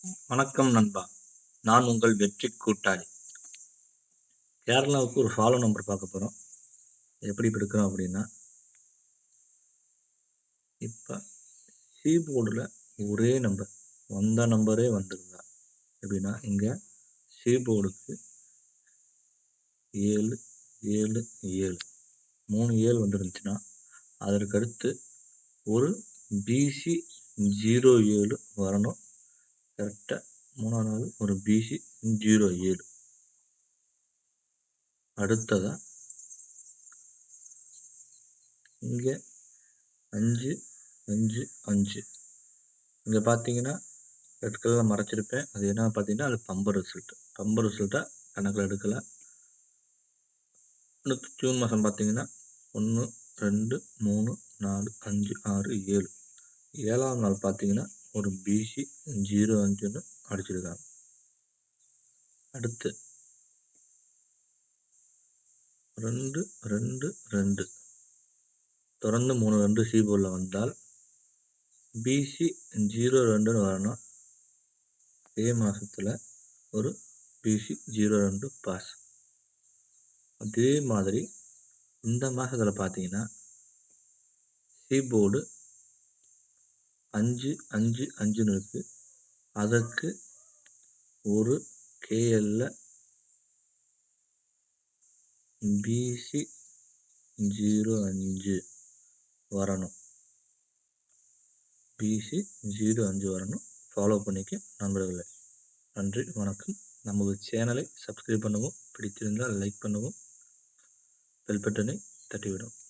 வணக்கம் நண்பா. நான் உங்கள் வெற்றி கூட்டாளி. கேரளாவுக்கு ஒரு ஃபாலோ நம்பர் பார்க்க போறோம். எப்படி எடுக்கிறோம் அப்படின்னா, இப்ப கீபோர்டுல ஒரே நம்பர், வந்த நம்பரே வந்துருதா? எப்படின்னா, இங்க கீபோர்டுக்கு 7, 7, 7 3 7 வந்துருந்துச்சுன்னா, அதற்கு அடுத்து ஒரு பிசி 07 வரணும். கரெக்ட்டா 3வது ஒரு பிசி 07. அடுத்ததா இங்க 5, 5, 5 இங்க பார்த்தீங்கன்னா, ரெட் கலர்ல மறைச்சிருப்பேன். அது என்னன்னு பார்த்தீங்கன்னா, அது பம்பர் ரிசல்ட். பம்பர் ரிசல்ட்ட கணக்குல எடுக்கல. அடுத்து ஜூன் மாசம் பார்த்தீங்கன்னா, 1, 2, 3, 4, 5, 6, 7. 7ஆம் நாள் பார்த்தீங்கன்னா, ஒரு பிசி 05ன்னு அடிச்சிருக்காங்க. அடுத்து 2, 2, 2 தொடர்ந்து 3 2 கீபோர்ட்ல வந்தால் பிசி 02ன்னு வரணும். அதே மாசத்துல ஒரு பிசி 02 பாஸ். அதே மாதிரி இந்த மாசத்துல பார்த்தீங்கன்னா, கீபோர்டு 5, 5, 5ன்னு இருக்கு. அதற்கு ஒரு கேஎல்ல பிசி 05 வரணும். பிசி 05 வரணும். ஃபாலோ பண்ணிக்க நண்பர்களே. நன்றி, வணக்கம். நமது சேனலை சப்ஸ்கிரைப் பண்ணவும், பிடித்திருந்தால் லைக் பண்ணவும், பெல் பட்டனை தட்டிவிடவும்.